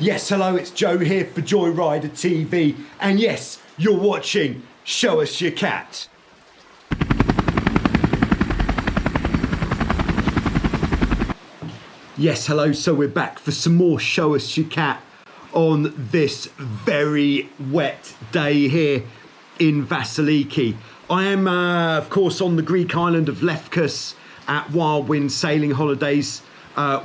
Yes, hello, it's Joe here for Joyrider TV, and yes, you're watching Show Us Your Cat. Yes, hello, so we're back for some more Show Us Your Cat on this very wet day here in Vasiliki. I am, of course, on the Greek island of Lefkos at Wild Wind Sailing Holidays,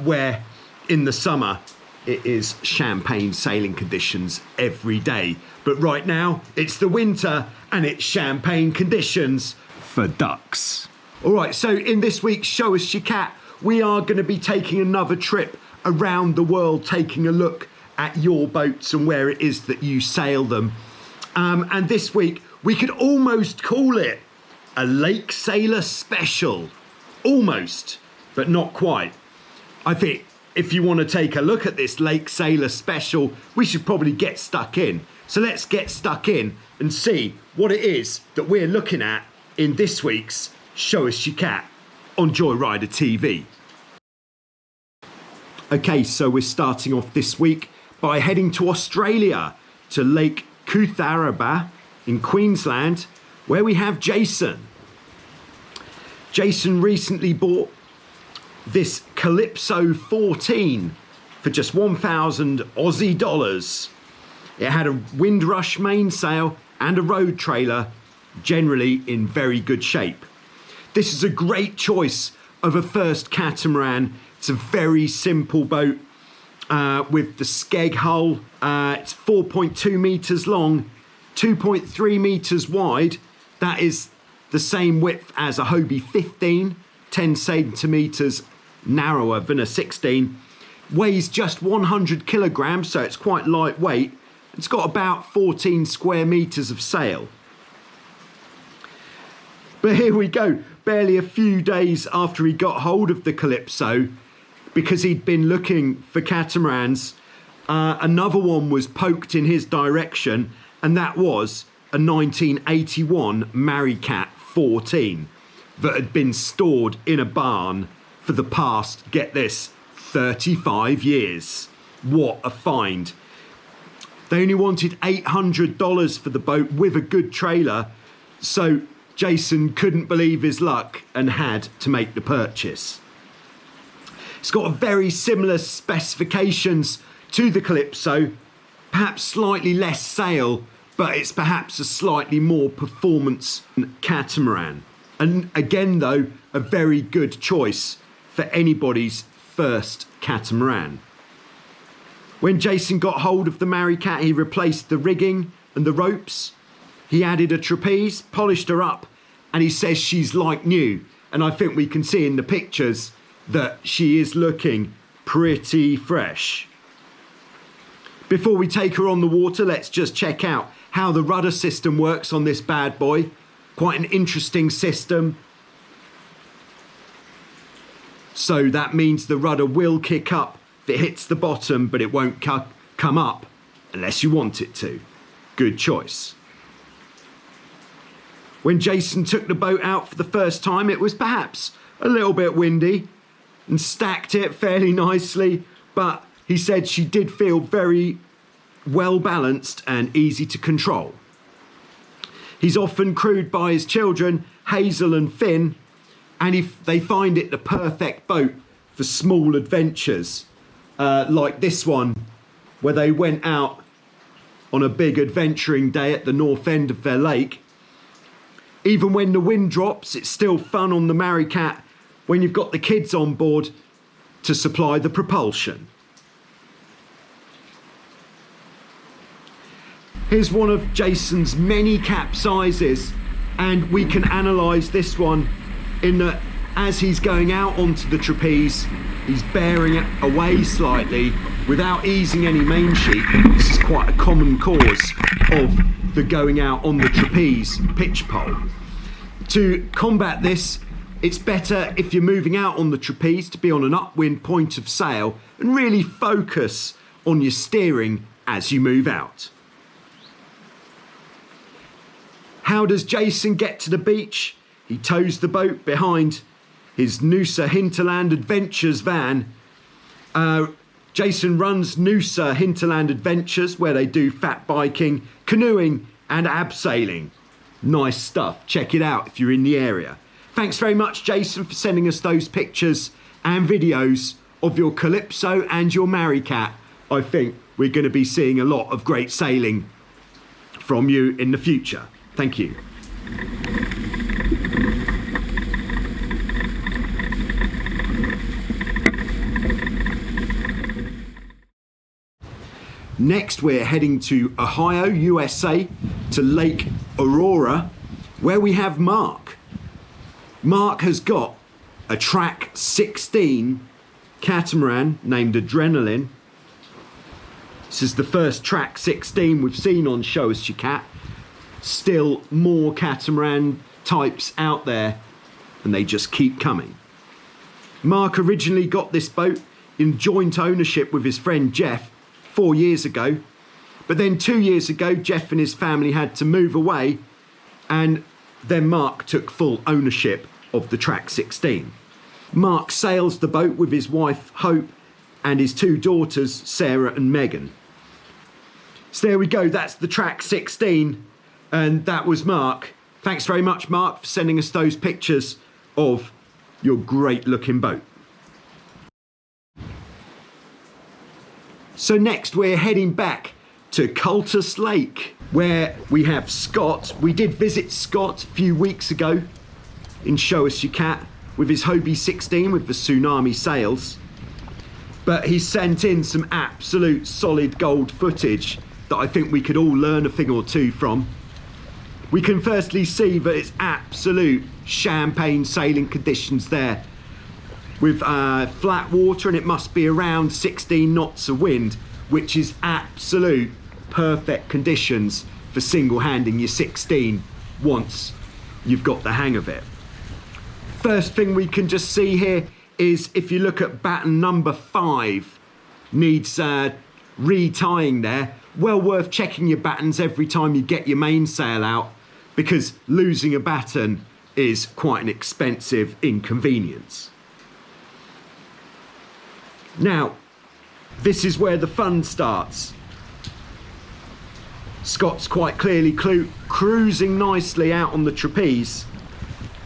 where in the summer it is champagne sailing conditions every day. But right now it's the winter and it's champagne conditions for ducks. All right, so in this week's Show Us Your Cat, we are going to be taking another trip around the world, taking a look at your boats and where it is that you sail them. And this week we could almost call it a Lake Sailor special. Almost, but not quite. I think if you want to take a look at this Lake Sailor special, we should probably get stuck in. So let's get stuck in and see what it is that we're looking at in this week's Show Us Your Cat on Joyrider TV. Okay, so we're starting off this week by heading to Australia, to Lake Kutharaba in Queensland, where we have Jason. Jason recently bought this Calypso 14 for just 1,000 Aussie dollars. It had a Windrush mainsail and a road trailer, generally in very good shape. This is a great choice of a first catamaran. It's a very simple boat with the skeg hull. It's 4.2 meters long, 2.3 meters wide. That is the same width as a Hobie 15, 10 centimeters narrower than a 16. Weighs just 100 kilograms, so it's quite lightweight. It's got about 14 square meters of sail. But here we go, barely a few days after he got hold of the Calypso, because he'd been looking for catamarans, another one was poked in his direction, and that was a 1981 Minicat 14 that had been stored in a barn for the past, get this, 35 years. What a find. They only wanted $800 for the boat with a good trailer, so Jason couldn't believe his luck and had to make the purchase. It's got very similar specifications to the Calypso, perhaps slightly less sail, but it's perhaps a slightly more performance catamaran. And again though, a very good choice for anybody's first catamaran. When Jason got hold of the Minicat, he replaced the rigging and the ropes. He added a trapeze, polished her up, and he says she's like new. And I think we can see in the pictures that she is looking pretty fresh. Before we take her on the water, let's just check out how the rudder system works on this bad boy. Quite an interesting system. So that means the rudder will kick up if it hits the bottom, but it won't come up unless you want it to. Good choice. When Jason took the boat out for the first time, it was perhaps a little bit windy and stacked it fairly nicely, but he said she did feel very well balanced and easy to control. He's often crewed by his children, Hazel and Finn, and they find it the perfect boat for small adventures, like this one, where they went out on a big adventuring day at the north end of their lake. Even when the wind drops, it's still fun on the Minicat when you've got the kids on board to supply the propulsion. Here's one of Jason's many capsizes, and we can analyse this one in that as he's going out onto the trapeze, he's bearing it away slightly without easing any main sheet. This is quite a common cause of the going out on the trapeze pitch pole. To combat this, it's better if you're moving out on the trapeze to be on an upwind point of sail and really focus on your steering as you move out. How does Jason get to the beach? He tows the boat behind his Noosa Hinterland Adventures van. Jason runs Noosa Hinterland Adventures, where they do fat biking, canoeing and abseiling. Nice stuff. Check it out if you're in the area. Thanks very much, Jason, for sending us those pictures and videos of your Calypso and your Minicat. I think we're going to be seeing a lot of great sailing from you in the future. Thank you. Next, we're heading to Ohio, USA, to Lake Aurora, where we have Mark. Mark has got a Track 16 catamaran named Adrenaline. This is the first Track 16 we've seen on Show Us Your Cat. Still more catamaran types out there, and they just keep coming. Mark originally got this boat in joint ownership with his friend Jeff 4 years ago, but then 2 years ago Jeff and his family had to move away, and then Mark took full ownership of the Track 16. Mark sails the boat with his wife Hope and his 2 daughters Sarah and Megan. So there we go, that's the Track 16, and that was Mark. Thanks very much, Mark, for sending us those pictures of your great looking boat. So next we're heading back to Cultus Lake, where we have Scott. We did visit Scott a few weeks ago in Show Us Your Cat with his Hobie 16 with the tsunami sails. But he sent in some absolute solid gold footage that I think we could all learn a thing or two from. We can firstly see that it's absolute champagne sailing conditions there, with flat water, and it must be around 16 knots of wind, which is absolute perfect conditions for single-handing your 16 once you've got the hang of it. First thing we can just see here is, if you look at batten number 5, needs retying there. Well worth checking your battens every time you get your mainsail out, because losing a batten is quite an expensive inconvenience. Now, this is where the fun starts. Scott's quite clearly cruising nicely out on the trapeze,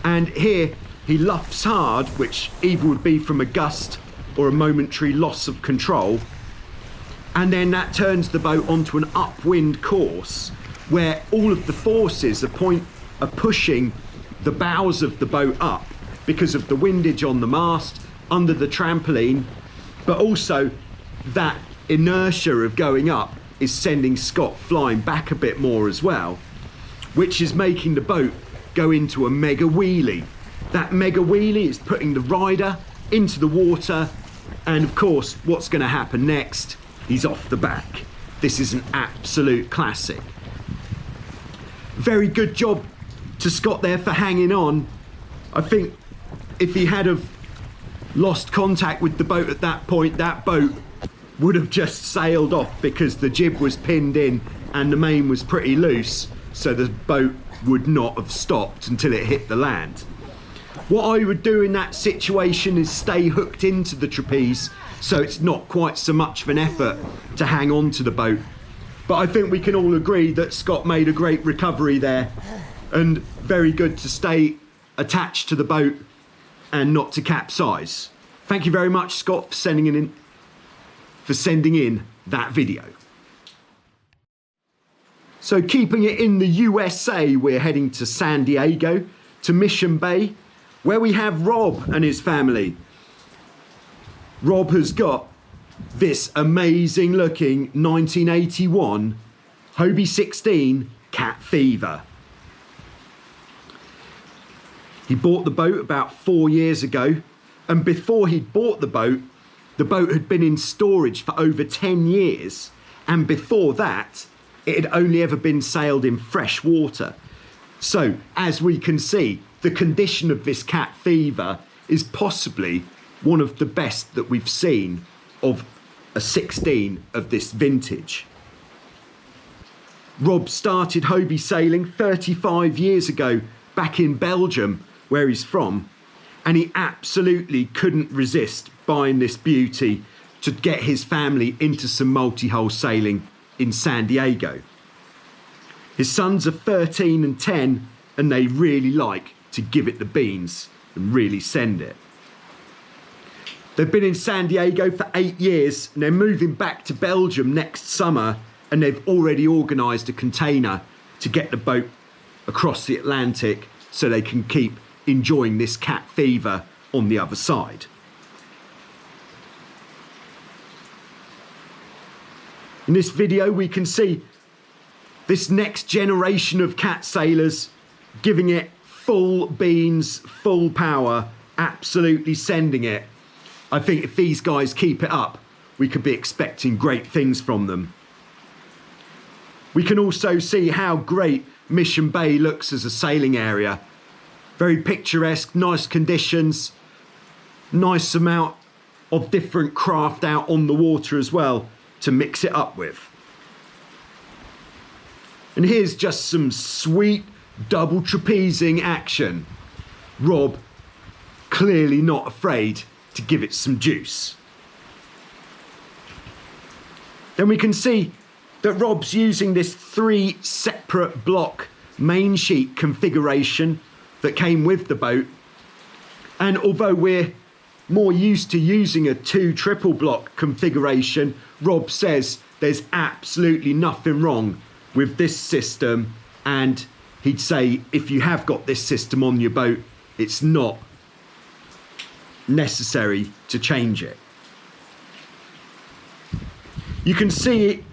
and here he luffs hard, which either would be from a gust or a momentary loss of control, and then that turns the boat onto an upwind course where all of the forces are pushing the bows of the boat up because of the windage on the mast, under the trampoline, but also that inertia of going up is sending Scott flying back a bit more as well, which is making the boat go into a mega wheelie. That mega wheelie is putting the rider into the water, and of course what's going to happen next? He's off the back. This is an absolute classic. Very good job to Scott there for hanging on. I think if he had have lost contact with the boat at that point, that boat would have just sailed off, because the jib was pinned in and the main was pretty loose, so the boat would not have stopped until it hit the land. What I would do in that situation is stay hooked into the trapeze, so it's not quite so much of an effort to hang on to the boat. But I think we can all agree that Scott made a great recovery there, and very good to stay attached to the boat and not to capsize. Thank you very much, Scott, for sending in that video. So keeping it in the USA, we're heading to San Diego, to Mission Bay, where we have Rob and his family. Rob has got this amazing looking 1981 Hobie 16 Cat Fever. He bought the boat about 4 years ago, and before he bought the boat had been in storage for over 10 years, and before that it had only ever been sailed in fresh water. So as we can see, the condition of this Cat Fever is possibly one of the best that we've seen of a 16 of this vintage. Rob started Hobie sailing 35 years ago back in Belgium, where he's from, and he absolutely couldn't resist buying this beauty to get his family into some multi-hull sailing in San Diego. His sons are 13 and 10, and they really like to give it the beans and really send it. They've been in San Diego for 8 years, and they're moving back to Belgium next summer, and they've already organised a container to get the boat across the Atlantic so they can keep enjoying this cat fever on the other side. In this video we can see this next generation of cat sailors giving it full beans, full power, absolutely sending it. I think if these guys keep it up, we could be expecting great things from them. We can also see how great Mission Bay looks as a sailing area. Very picturesque, nice conditions, nice amount of different craft out on the water as well to mix it up with. And here's just some sweet double trapezing action. Rob clearly not afraid to give it some juice. Then we can see that Rob's using this 3 separate block main sheet configuration that came with the boat. And although we're more used to using a 2 triple block configuration, Rob says there's absolutely nothing wrong with this system, and he'd say if you have got this system on your boat, it's not necessary to change it. You can see it,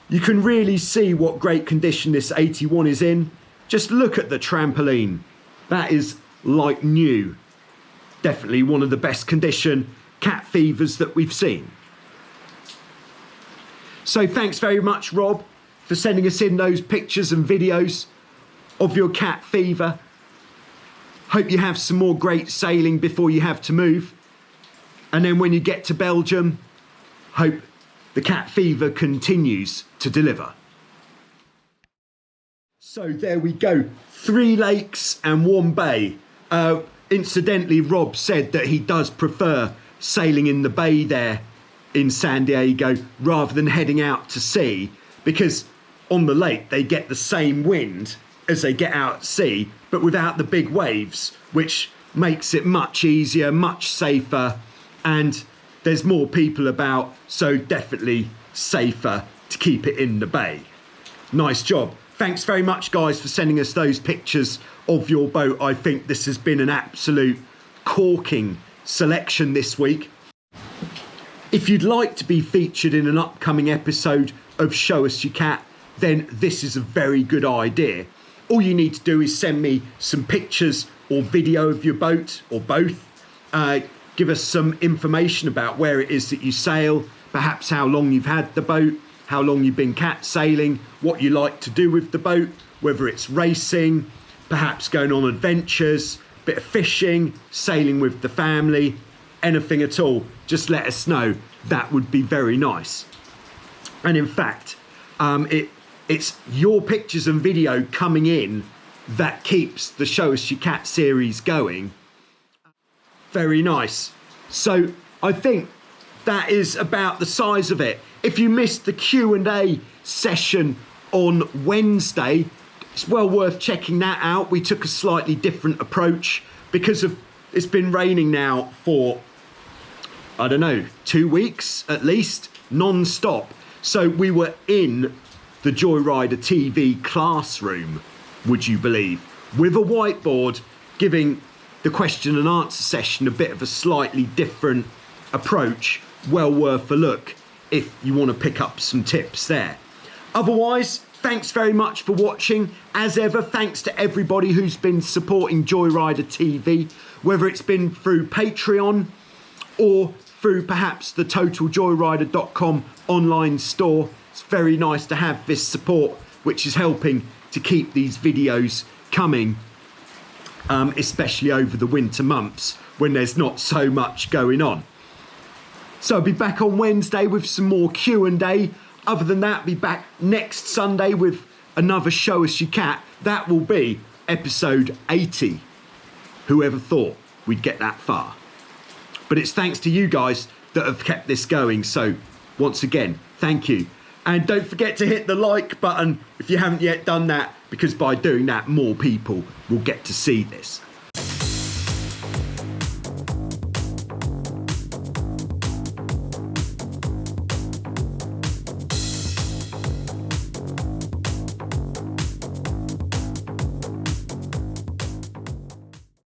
you can really see what great condition this 81 is in. Just look at the trampoline. That is like new. Definitely one of the best condition cat fevers that we've seen. So thanks very much, Rob, for sending us in those pictures and videos of your cat fever. Hope you have some more great sailing before you have to move. And then when you get to Belgium, hope the cat fever continues to deliver. So there we go, 3 lakes and 1 bay. Incidentally, Rob said that he does prefer sailing in the bay there in San Diego rather than heading out to sea, because on the lake they get the same wind as they get out at sea, but without the big waves, which makes it much easier, much safer, and there's more people about, so definitely safer to keep it in the bay. Nice job. Thanks very much, guys, for sending us those pictures of your boat. I think this has been an absolute corking selection this week. If you'd like to be featured in an upcoming episode of Show Us Your Cat, then this is a very good idea. All you need to do is send me some pictures or video of your boat, or both. Give us some information about where it is that you sail, perhaps how long you've had the boat, how long you've been cat sailing, what you like to do with the boat, whether it's racing, perhaps going on adventures, bit of fishing, sailing with the family, anything at all. Just let us know. That would be very nice. And in fact, it's your pictures and video coming in that keeps the Show Us Your Cat series going. Very nice. So I think that is about the size of it. If you missed the Q&A session on Wednesday, it's well worth checking that out. We took a slightly different approach because it's been raining now for, I don't know, 2 weeks at least, non-stop. So we were in the Joyrider TV classroom, would you believe, with a whiteboard, giving the question and answer session a bit of a slightly different approach. Well worth a look if you want to pick up some tips there. Otherwise, thanks very much for watching. As ever, thanks to everybody who's been supporting Joyrider TV, whether it's been through Patreon or through perhaps the totaljoyrider.com online store. It's very nice to have this support, which is helping to keep these videos coming, especially over the winter months when there's not so much going on. So I'll be back on Wednesday with some more Q&A. Other than that, I'll be back next Sunday with another Show Us Your Cat. That will be episode 80. Whoever thought we'd get that far? But it's thanks to you guys that have kept this going. So once again, thank you. And don't forget to hit the like button if you haven't yet done that, because by doing that, more people will get to see this.